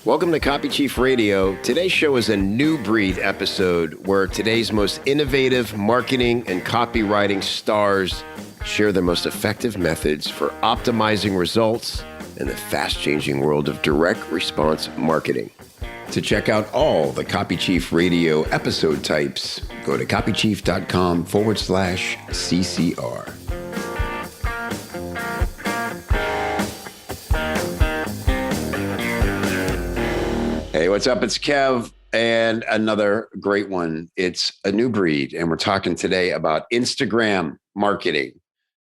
Welcome to Copy Chief Radio. Today's show is a new breed episode where today's most innovative marketing and copywriting stars share their most effective methods for optimizing results in the fast-changing world of direct response marketing. To check out all the Copy Chief Radio episode types, go to copychief.com/CCR. Hey, what's up? It's Kev, and another great one. It's a new breed, and we're talking today about Instagram marketing.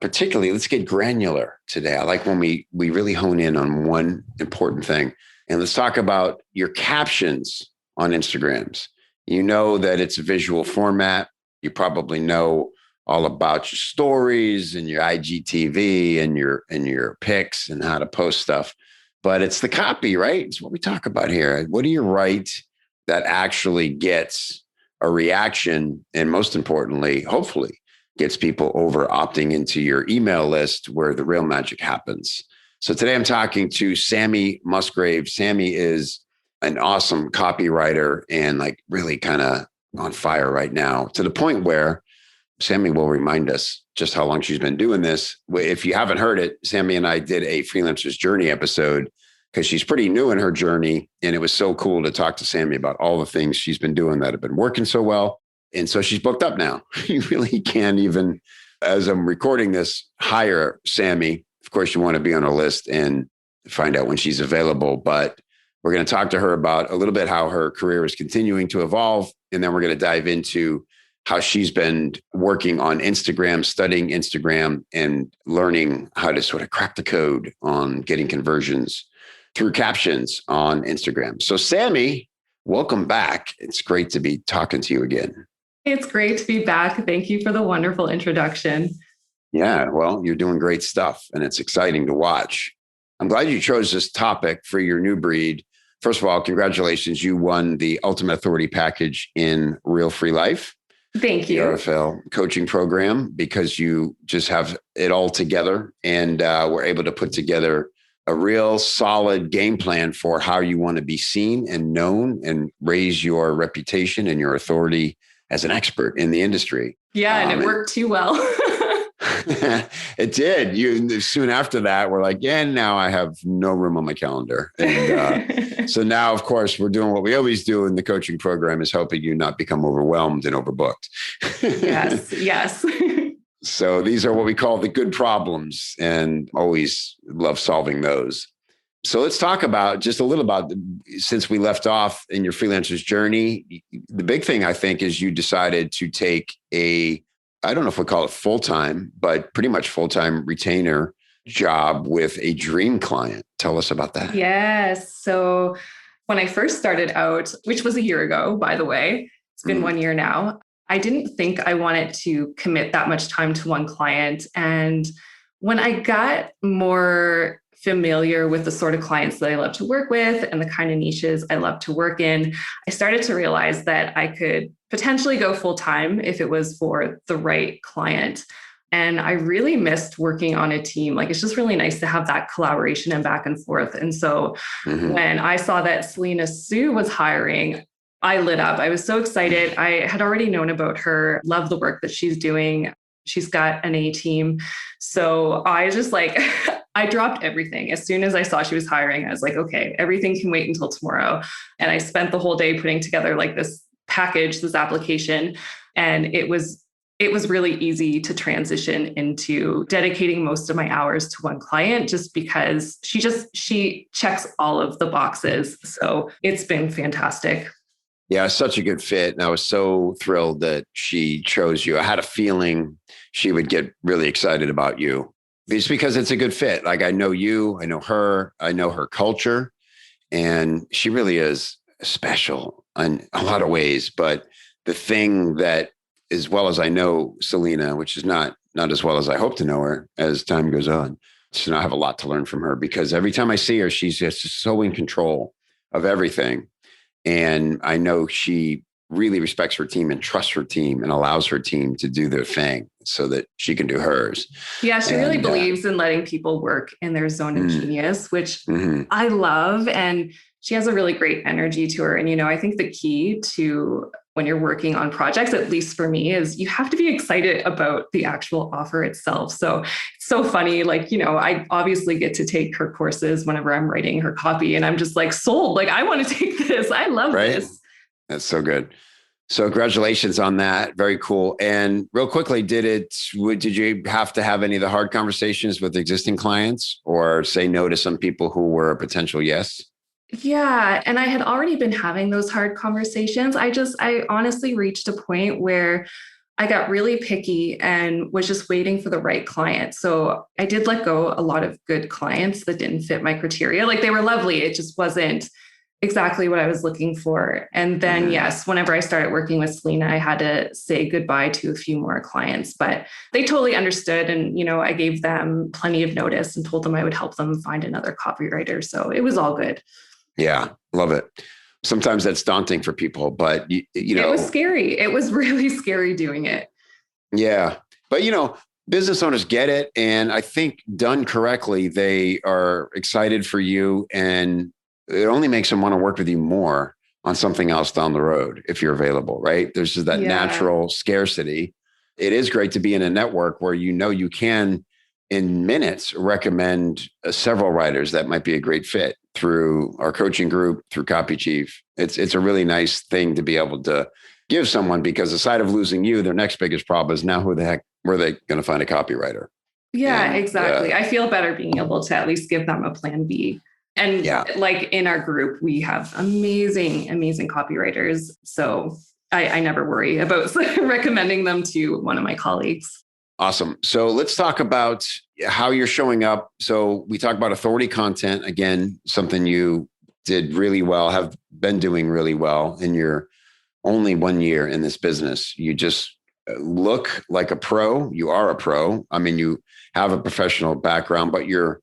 Particularly, let's get granular today. I like when we really hone in on one important thing. And let's talk about your captions on Instagrams. You know that it's a visual format. You probably know all about your stories and your IGTV and your pics and how to post stuff. But it's the copy, right? It's what we talk about here. What do you write that actually gets a reaction and, most importantly, hopefully gets people over opting into your email list where the real magic happens? So today I'm talking to Sammy Musgrave. Sammy is an awesome copywriter and really kind of on fire right now, to the point where Sammy will remind us just how long she's been doing this. If you haven't heard it, Sammy and I did a Freelancer's Journey episode because she's pretty new in her journey. And it was so cool to talk to Sammy about all the things she's been doing that have been working so well. And so she's booked up now. You really can't even, as I'm recording this, hire Sammy. Of course, you want to be on her list and find out when she's available. But we're going to talk to her about a little bit how her career is continuing to evolve. And then we're going to dive into how she's been working on Instagram, studying Instagram, and learning how to sort of crack the code on getting conversions through captions on Instagram. So Sammy, welcome back. It's great to be talking to you again. It's great to be back. Thank you for the wonderful introduction. Yeah, well, you're doing great stuff and it's exciting to watch. I'm glad you chose this topic for your new breed. First of all, congratulations. You won the Ultimate Authority Package in Real Free Life. Thank you. The RFL coaching program, because you just have it all together and we're able to put together a real solid game plan for how you want to be seen and known and raise your reputation and your authority as an expert in the industry. Yeah, and it worked too well. It did. You soon after that, we're like, yeah, now I have no room on my calendar. And so now, of course, we're doing what we always do in the coaching program, is helping you not become overwhelmed and overbooked. Yes. So these are what we call the good problems, and always love solving those. So let's talk about just a little about, since we left off in your freelancer's journey, the big thing I think is you decided to take I don't know if we call it full-time, but pretty much full-time retainer job with a dream client. Tell us about that. Yes. So when I first started out, which was a year ago, by the way, it's been 1 year now, I didn't think I wanted to commit that much time to one client. And when I got more familiar with the sort of clients that I love to work with and the kind of niches I love to work in, I started to realize that I could potentially go full-time if it was for the right client. And I really missed working on a team. It's just really nice to have that collaboration and back and forth. And so when I saw that Selena Sue was hiring, I lit up. I was so excited. I had already known about her, love the work that she's doing. She's got an A team. So I just I dropped everything. As soon as I saw she was hiring, I was like, okay, everything can wait until tomorrow. And I spent the whole day putting together this package, this application. And it was really easy to transition into dedicating most of my hours to one client, just because she checks all of the boxes. So it's been fantastic. Yeah, such a good fit. And I was so thrilled that she chose you. I had a feeling she would get really excited about you. It's because it's a good fit. I know you, I know her culture, and she really is special in a lot of ways. But the thing that, as well as I know Selena, which is not as well as I hope to know her as time goes on, so I have a lot to learn from her, because every time I see her, she's just so in control of everything. And I know she really respects her team and trusts her team and allows her team to do their thing so that she can do hers. Yeah, she really believes in letting people work in their zone of genius, which I love. And she has a really great energy to her. And, I think the key to when you're working on projects, at least for me, is you have to be excited about the actual offer itself. So it's so funny. I obviously get to take her courses whenever I'm writing her copy, and I'm just like sold. Like, I want to take this. I love this. That's so good. So congratulations on that. Very cool. And real quickly, did you have to have any of the hard conversations with existing clients or say no to some people who were a potential yes? Yeah. And I had already been having those hard conversations. I honestly reached a point where I got really picky and was just waiting for the right client. So I did let go a lot of good clients that didn't fit my criteria. Like, they were lovely. It just wasn't exactly what I was looking for. And then, yes, whenever I started working with Selena, I had to say goodbye to a few more clients, but they totally understood. And, I gave them plenty of notice and told them I would help them find another copywriter. So it was all good. Yeah, love it. Sometimes that's daunting for people, but it was scary. It was really scary doing it. Yeah. But, business owners get it. And I think done correctly, they are excited for you, and it only makes them want to work with you more on something else down the road if you're available, right? There's just that natural scarcity. It is great to be in a network where you can, in minutes, recommend several writers that might be a great fit through our coaching group, through Copy Chief. It's a really nice thing to be able to give someone, because aside of losing you, their next biggest problem is now who the heck were they going to find a copywriter? Yeah, exactly. I feel better being able to at least give them a plan B. And like in our group, we have amazing, amazing copywriters. So I never worry about recommending them to one of my colleagues. Awesome. So let's talk about how you're showing up. So we talk about authority content, again, something you did really well, have been doing really well in your only 1 year in this business. You just look like a pro. You are a pro. I mean, you have a professional background, but you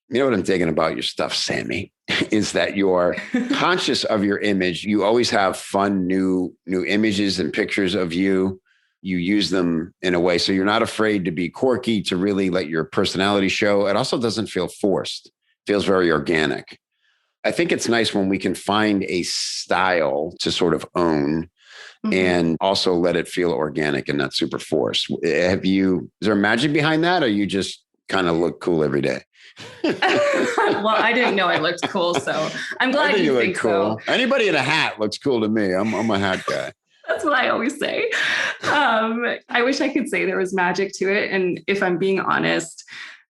know what I'm digging about your stuff, Sammy, is that you're conscious of your image. You always have fun, new images and pictures of you. You use them in a way so you're not afraid to be quirky, to really let your personality show. It also doesn't feel forced. It feels very organic. I think it's nice when we can find a style to sort of own and also let it feel organic and not super forced. Is there magic behind that, or you just kind of look cool every day? Well, I didn't know I looked cool, so I'm glad you think cool. So. Anybody in a hat looks cool to me. I'm a hat guy. That's what I always say. I wish I could say there was magic to it. And if I'm being honest,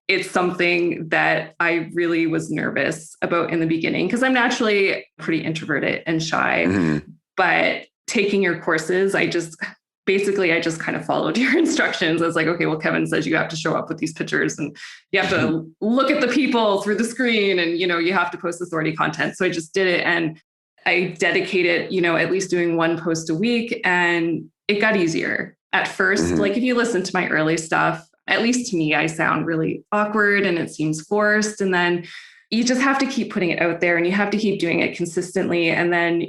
it's something that I really was nervous about in the beginning, because I'm naturally pretty introverted and shy. But taking your courses, I just kind of followed your instructions. I was like, okay, well, Kevin says you have to show up with these pictures and you have to look at the people through the screen, and, you have to post authority content. So I just did it. And I dedicated, at least doing one post a week, and it got easier. At first, like if you listen to my early stuff, at least to me, I sound really awkward and it seems forced. And then you just have to keep putting it out there, and you have to keep doing it consistently. And then,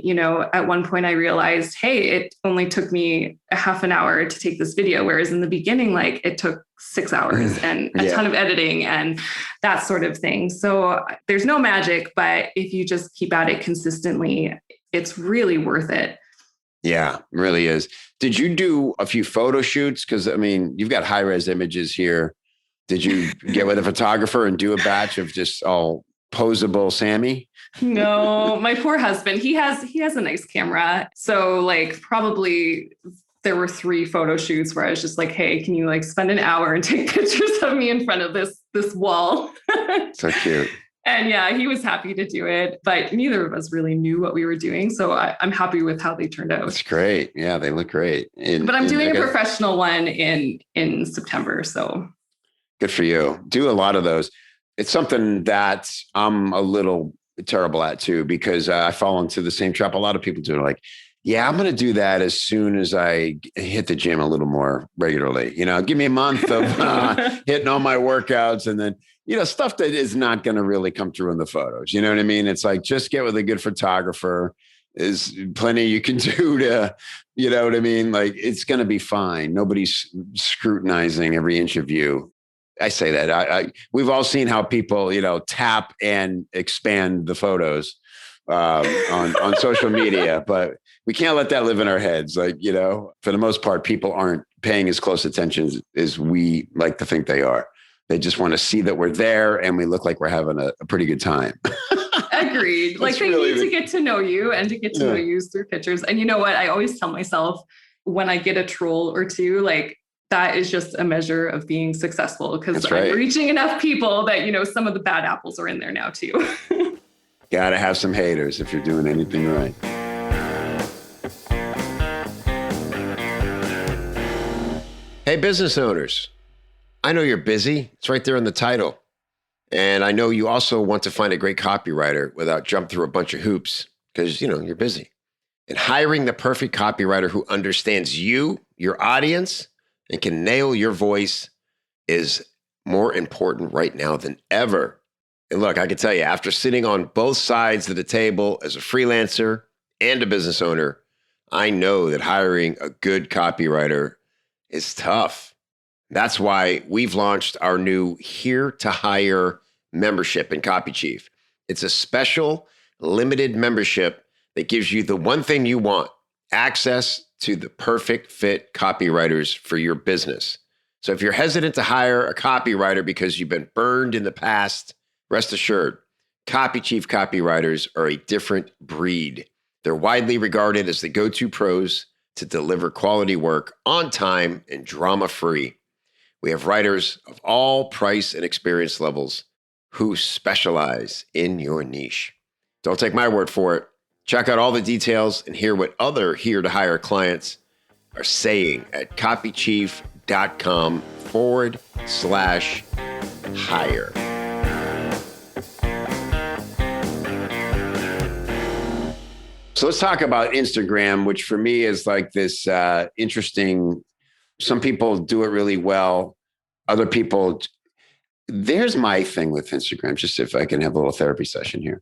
at one point I realized, hey, it only took me a half an hour to take this video. Whereas in the beginning, like it took 6 hours and a ton of editing and that sort of thing. So there's no magic, but if you just keep at it consistently, it's really worth it. Yeah, it really is. Did you do a few photo shoots? Because I mean, you've got high-res images here. Did you get with a photographer and do a batch of just all posable Sammy? No, my poor husband, he has a nice camera. So like probably there were 3 photo shoots where I was just like, hey, can you like spend an hour and take pictures of me in front of this wall? So cute. And yeah, he was happy to do it, but neither of us really knew what we were doing. So I'm happy with how they turned out. That's great. Yeah, they look great. But I'm doing a professional one in September. So good for you. Do a lot of those. It's something that I'm a little terrible at too, because I fall into the same trap a lot of people do. Like, yeah, I'm going to do that as soon as I hit the gym a little more regularly. Give me a month of hitting all my workouts, and then, stuff that is not going to really come through in the photos. You know what I mean? It's like, just get with a good photographer. There's plenty you can do to, you know what I mean? Like, it's going to be fine. Nobody's scrutinizing every inch of you. I say that. We've all seen how people, tap and expand the photos on social media, but we can't let that live in our heads. Like, for the most part, people aren't paying as close attention as we like to think they are. They just want to see that we're there and we look like we're having a pretty good time. Agreed. Like, they need to get to know you and to get to know you through pictures. And you know what? I always tell myself when I get a troll or two, like, that is just a measure of being successful, because I'm reaching enough people that, some of the bad apples are in there now too. Got to have some haters if you're doing anything right. Hey, business owners. I know you're busy. It's right there in the title. And I know you also want to find a great copywriter without jumping through a bunch of hoops because, you're busy. And hiring the perfect copywriter who understands you, your audience, and can nail your voice is more important right now than ever. And look, I can tell you, after sitting on both sides of the table as a freelancer and a business owner, I know that hiring a good copywriter is tough. That's why we've launched our new Here to Hire membership in Copy Chief. It's a special, limited membership that gives you the one thing you want: access to the perfect fit copywriters for your business. So if you're hesitant to hire a copywriter because you've been burned in the past, rest assured, Copy Chief copywriters are a different breed. They're widely regarded as the go-to pros to deliver quality work on time and drama-free. We have writers of all price and experience levels who specialize in your niche. Don't take my word for it. Check out all the details and hear what other Here to Hire clients are saying at copychief.com/hire. So let's talk about Instagram, which for me is like this interesting. Some people do it really well. Other people, there's my thing with Instagram, just if I can have a little therapy session here.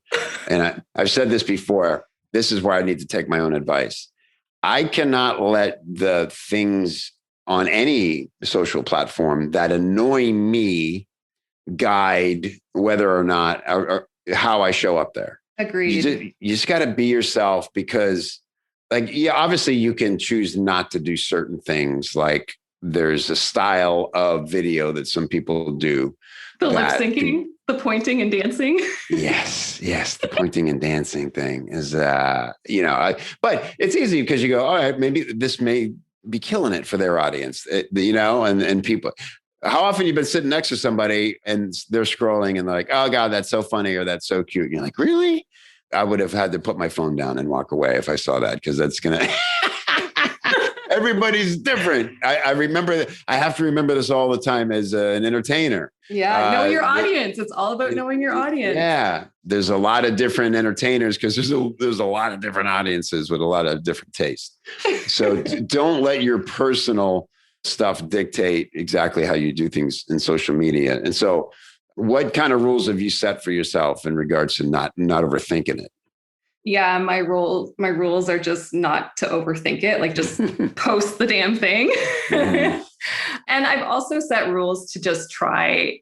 And I've said this before. This is where I need to take my own advice. I cannot let the things on any social platform that annoy me guide whether or not or how I show up there. Agreed. You just got to be yourself, because obviously you can choose not to do certain things. Like, there's a style of video that some people do. The lip syncing, the pointing and dancing. Yes. The pointing and dancing thing is, but it's easy because you go, all right, maybe this may be killing it for their audience, and people. How often you've been sitting next to somebody and they're scrolling and they're like, oh God, that's so funny, or that's so cute. And you're like, really? I would have had to put my phone down and walk away if I saw that, because that's going to... Everybody's different. I remember, I have to remember this all the time as an entertainer. Yeah, know your audience. It's all about knowing your audience. Yeah, there's a lot of different entertainers because there's a lot of different audiences with a lot of different tastes. So don't let your personal stuff dictate exactly how you do things in social media. And so, what kind of rules have you set for yourself in regards to not overthinking it? Yeah, my rules are just not to overthink it. Like, just post the damn thing. Mm-hmm. And I've also set rules to just try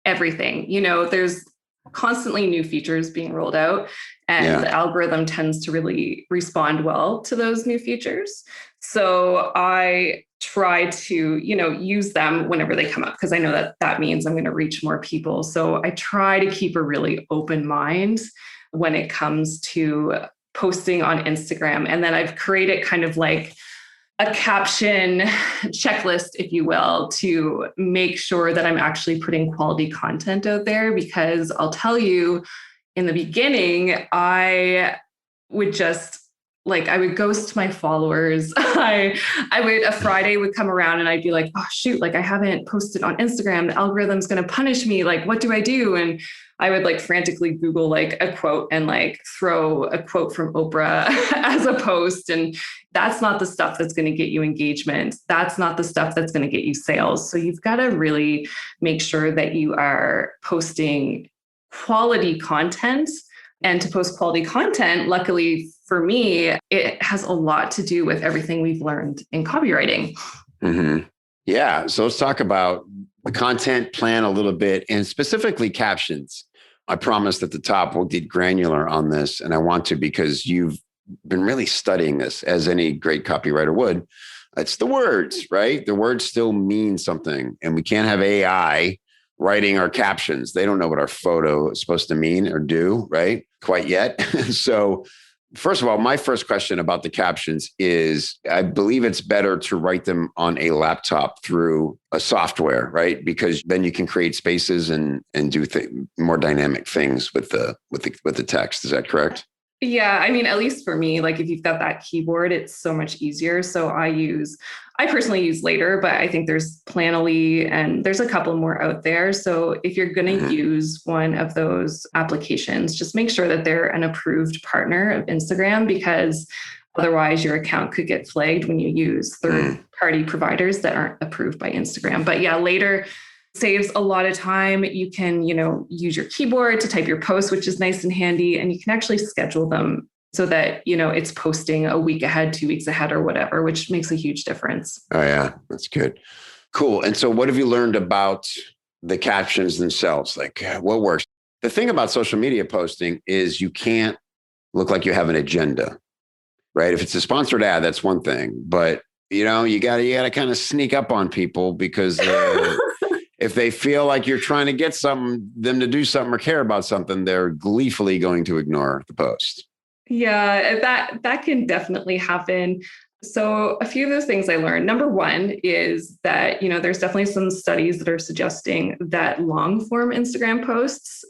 everything. There's constantly new features being rolled out, and the algorithm tends to really respond well to those new features. So I try to, use them whenever they come up, because I know that means I'm going to reach more people. So I try to keep a really open mind when it comes to posting on Instagram. And then I've created kind of like a caption checklist, if you will, to make sure that I'm actually putting quality content out there. Because I'll tell you, in the beginning, I would just I would ghost my followers. A Friday would come around and I'd be like, oh shoot, I haven't posted on Instagram. The algorithm's going to punish me. What do I do? And I would frantically Google a quote and throw a quote from Oprah as a post. And that's not the stuff that's going to get you engagement. That's not the stuff that's going to get you sales. So you've got to really make sure that you are posting quality content And to post quality content, luckily for me, it has a lot to do with everything we've learned in copywriting. Mm-hmm. Yeah. So let's talk about the content plan a little bit and specifically captions. I promised at the top we'll get granular on this, and I want to because you've been really studying this as any great copywriter would. It's the words, right? The words still mean something, and we can't have AI writing our captions. They don't know what our photo is supposed to mean or do, right? Quite yet. So first of all, my first question about the captions is I believe it's better to write them on a laptop through a software, right? Because then you can create spaces and do more dynamic things with the text. Is that correct? Yeah, I mean, at least for me, like if you've got that keyboard, it's so much easier. So I personally use Later, but I think there's Planoly and there's a couple more out there. So if you're going to use one of those applications, just make sure that they're an approved partner of Instagram, because otherwise your account could get flagged when you use third-party providers that aren't approved by Instagram. But yeah, Later saves a lot of time. You can, use your keyboard to type your posts, which is nice and handy. And you can actually schedule them so that, it's posting a week ahead, 2 weeks ahead or whatever, which makes a huge difference. Oh, yeah. That's good. Cool. And so what have you learned about the captions themselves? Like what works? The thing about social media posting is you can't look like you have an agenda, right? If it's a sponsored ad, that's one thing. But, you gotta kind of sneak up on people because if they feel like you're trying to get them to do something or care about something, they're gleefully going to ignore the post. Yeah, that can definitely happen. So a few of those things I learned. Number one is that, there's definitely some studies that are suggesting that long form Instagram posts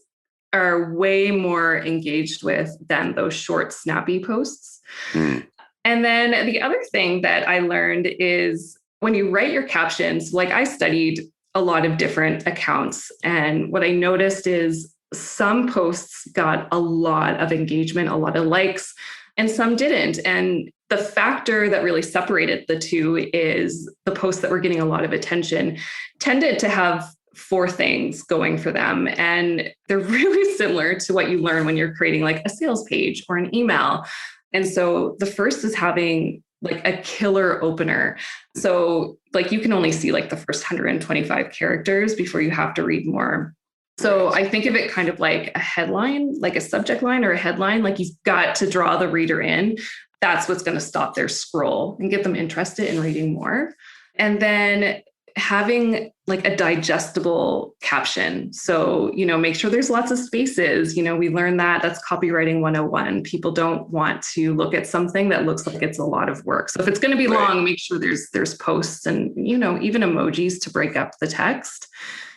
are way more engaged with than those short, snappy posts. And then the other thing that I learned is when you write your captions, like I studied a lot of different accounts. And what I noticed is some posts got a lot of engagement, a lot of likes, and some didn't. And the factor that really separated the two is the posts that were getting a lot of attention tended to have four things going for them. And they're really similar to what you learn when you're creating like a sales page or an email. And so the first is having like a killer opener. So like you can only see like the first 125 characters before you have to read more. So I think of it kind of like a headline, like a subject line or a headline, like you've got to draw the reader in. That's what's going to stop their scroll and get them interested in reading more. And then having like a digestible caption. So, make sure there's lots of spaces. We learned that's copywriting 101. People don't want to look at something that looks like it's a lot of work. So if it's going to be long, make sure there's posts and, even emojis to break up the text,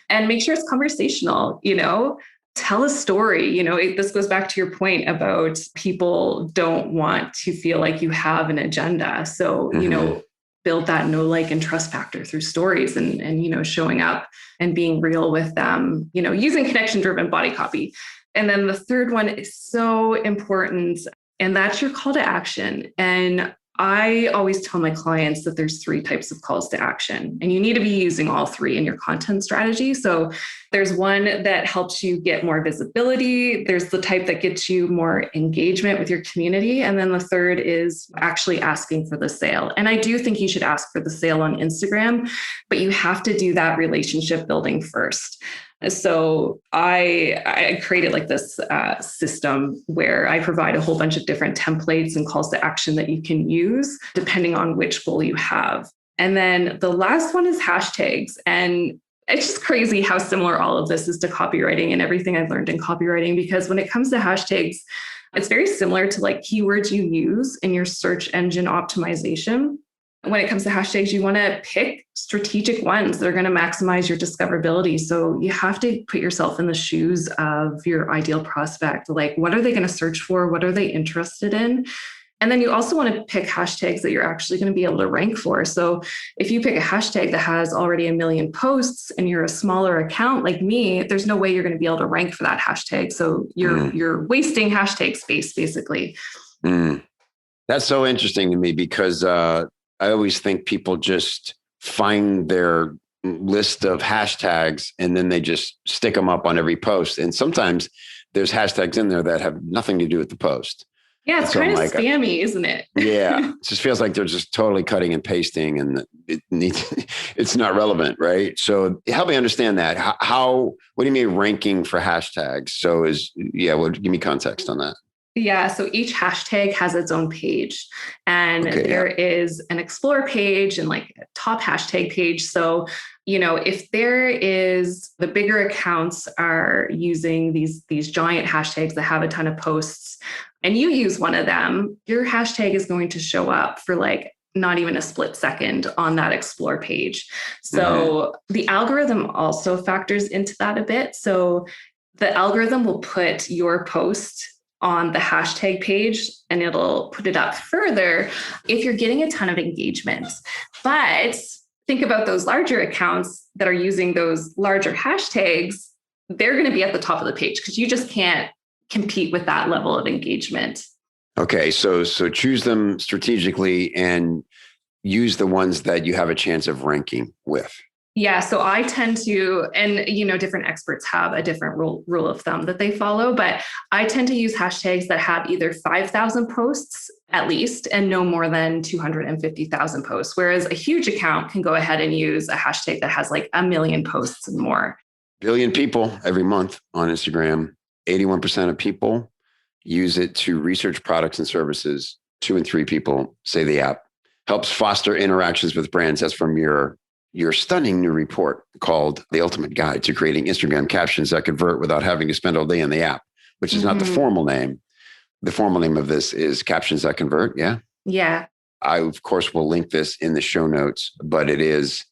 and make sure it's conversational, tell a story. This goes back to your point about people don't want to feel like you have an agenda. So, build that know, like, and trust factor through stories and showing up and being real with them, using connection-driven body copy. And then the third one is so important, and that's your call to action. And I always tell my clients that there's 3 types of calls to action, and you need to be using all 3 in your content strategy. So there's one that helps you get more visibility. There's the type that gets you more engagement with your community. And then the third is actually asking for the sale. And I do think you should ask for the sale on Instagram, but you have to do that relationship building first. So I created like this system where I provide a whole bunch of different templates and calls to action that you can use depending on which goal you have. And then the last one is hashtags. And it's just crazy how similar all of this is to copywriting and everything I've learned in copywriting, because when it comes to hashtags, it's very similar to like keywords you use in your search engine optimization. When it comes to hashtags, you want to pick strategic ones that are going to maximize your discoverability. So you have to put yourself in the shoes of your ideal prospect. Like, what are they going to search for? What are they interested in? And then you also want to pick hashtags that you're actually going to be able to rank for. So if you pick a hashtag that has already 1 million posts and you're a smaller account like me, there's no way you're going to be able to rank for that hashtag. So you're wasting hashtag space, basically. That's so interesting to me because I always think people just find their list of hashtags and then they just stick them up on every post. And sometimes there's hashtags in there that have nothing to do with the post. Yeah, it's kind of spammy, isn't it? Yeah, it just feels like they're just totally cutting and pasting, and it's not relevant, right? So help me understand that. What do you mean ranking for hashtags? So give me context on that. Yeah, so each hashtag has its own page, and there is an explore page and like a top hashtag page. So, if there is the bigger accounts are using these giant hashtags that have a ton of posts, and you use one of them, your hashtag is going to show up for like not even a split second on that explore page. So the algorithm also factors into that a bit. So the algorithm will put your post on the hashtag page and it'll put it up further if you're getting a ton of engagement. But think about those larger accounts that are using those larger hashtags. They're going to be at the top of the page because you just can't compete with that level of engagement. Okay. So choose them strategically and use the ones that you have a chance of ranking with. Yeah. So I tend to, and different experts have a different rule of thumb that they follow, but I tend to use hashtags that have either 5,000 posts at least and no more than 250,000 posts. Whereas a huge account can go ahead and use a hashtag that has like 1 million posts and more. Billion people every month on Instagram. 81% of people use it to research products and services. 2 in 3 people say the app helps foster interactions with brands. That's from your stunning new report called The Ultimate Guide to Creating Instagram Captions That Convert Without Having to Spend All Day in the App, which is not the formal name. The formal name of this is Captions That Convert. Yeah. Yeah. I, of course, will link this in the show notes, but it is,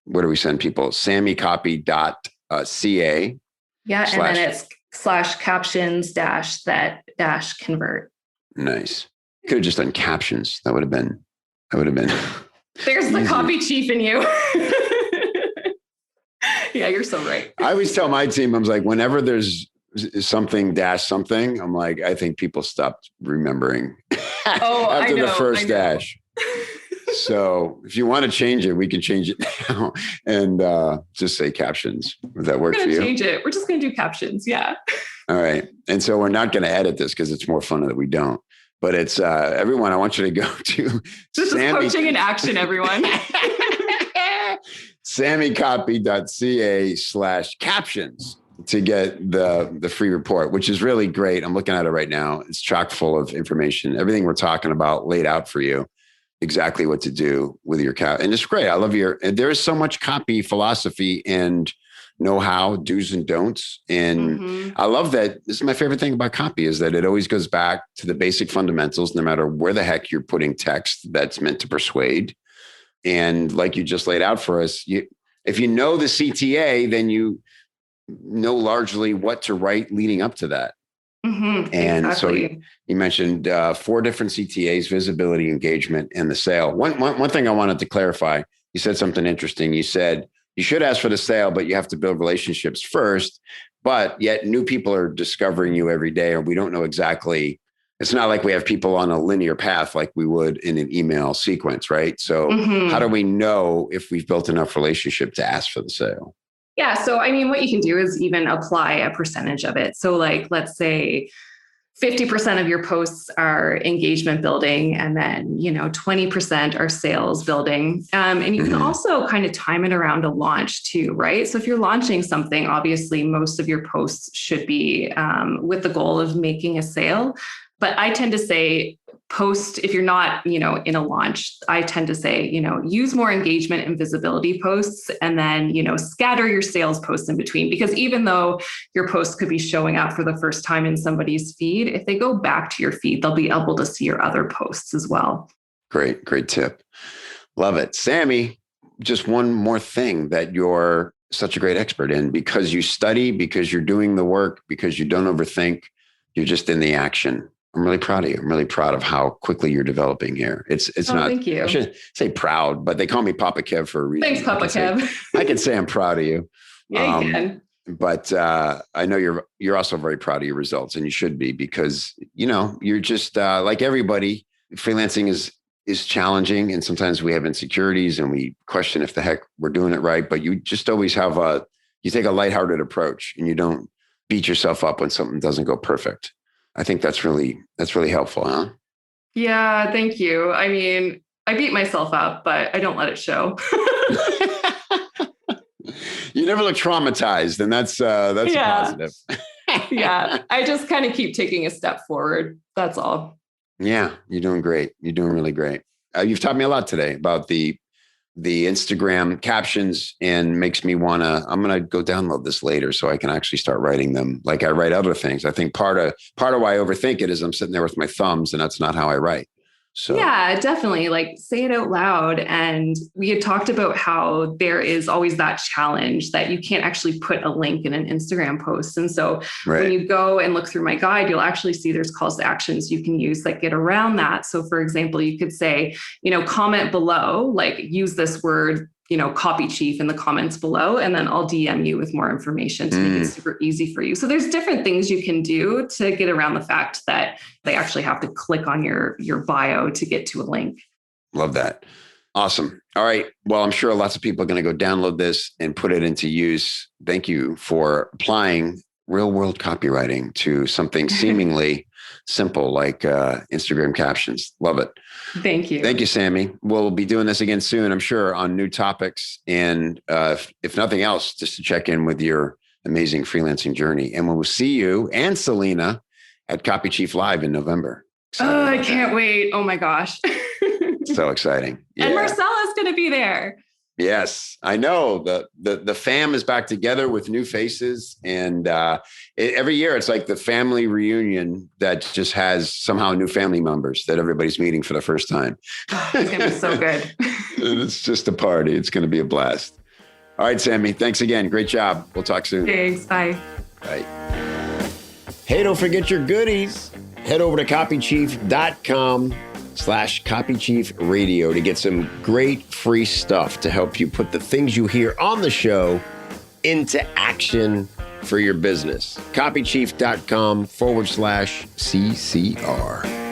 where do we send people? sammycopy.ca. Yeah. And then it's /captions-that-convert. Nice. Could have just done captions. That would have been. There's the copy chief in you. Yeah, you're so right. I always tell my team, I was like, whenever there's something -something, I'm like, I think people stopped remembering after the first dash. So if you want to change it, we can change it now and just say captions. Would that work for you? Change it. We're just going to do captions. Yeah. All right. And so we're not going to edit this because it's more fun that we don't. But it's everyone, I want you to go to this Sammy. Is coaching in action, everyone. sammycopy.ca/captions to get the free report, which is really great. I'm looking at it right now. It's chock full of information. Everything we're talking about laid out for you. Exactly what to do with your cap. And it's great. I love there is so much copy philosophy and know-how, do's and don'ts. And I love that. This is my favorite thing about copy is that it always goes back to the basic fundamentals, no matter where the heck you're putting text that's meant to persuade. And like you just laid out for us, if you know the CTA, then you know largely what to write leading up to that. And exactly. So you mentioned 4 different CTAs: visibility, engagement, and the sale. One thing I wanted to clarify, you said something interesting. You said you should ask for the sale, but you have to build relationships first. But yet new people are discovering you every day, and we don't know exactly. It's not like we have people on a linear path like we would in an email sequence, right? So how do we know if we've built enough relationship to ask for the sale? Yeah. So, I mean, what you can do is even apply a percentage of it. So like, let's say 50% of your posts are engagement building, and then, 20% are sales building. And you can also kind of time it around a launch too, right? So if you're launching something, obviously most of your posts should be with the goal of making a sale. But I tend to say post, if you're not, in a launch, I tend to say, use more engagement and visibility posts, and then, scatter your sales posts in between, because even though your post could be showing up for the first time in somebody's feed, if they go back to your feed, they'll be able to see your other posts as well. Great tip. Love it. Sammy, just one more thing that you're such a great expert in, because you study, because you're doing the work, because you don't overthink, you're just in the action. I'm really proud of you. I'm really proud of how quickly you're developing here. It's not, thank you. I shouldn't say proud, but they call me Papa Kev for a reason. Thanks, Papa Kev. I can say I'm proud of you. Yeah, you can. But I know you're also very proud of your results, and you should be, because, you're just like everybody. Freelancing is challenging, and sometimes we have insecurities and we question if the heck we're doing it right. But you just always have you take a lighthearted approach, and you don't beat yourself up when something doesn't go perfect. I think that's really helpful, huh? Yeah, thank you. I mean, I beat myself up, but I don't let it show. You never look traumatized, and that's a positive. Yeah. I just kind of keep taking a step forward. That's all. Yeah, you're doing great. You're doing really great. You've taught me a lot today about the Instagram captions, and makes me I'm going to go download this later so I can actually start writing them like I write other things. I think part of why I overthink it is I'm sitting there with my thumbs, and that's not how I write. So yeah, definitely. Like say it out loud. And we had talked about how there is always that challenge that you can't actually put a link in an Instagram post. And so when you go and look through my guide, you'll actually see there's calls to actions you can use that get around that. So for example, you could say, comment below, like use this word, copy chief in the comments below, and then I'll DM you with more information to make it super easy for you. So there's different things you can do to get around the fact that they actually have to click on your bio to get to a link. Love that. Awesome. All right. Well, I'm sure lots of people are going to go download this and put it into use. Thank you for applying real world copywriting to something seemingly simple like Instagram captions. Love it. Thank you. Thank you, Sammy. We'll be doing this again soon, I'm sure, on new topics. And if nothing else, just to check in with your amazing freelancing journey. And we'll see you and Selena at Copy Chief Live in November. I can't wait. Oh my gosh. So exciting. Yeah. And Marcella's going to be there. Yes, I know. The fam is back together with new faces. And every year it's like the family reunion that just has somehow new family members that everybody's meeting for the first time. It's going to be so good. It's just a party. It's going to be a blast. All right, Sammy, thanks again. Great job. We'll talk soon. Thanks. Bye. Bye. Hey, don't forget your goodies. Head over to copychief.com/copychiefradio to get some great free stuff to help you put the things you hear on the show into action for your business. Copychief.com/CCR.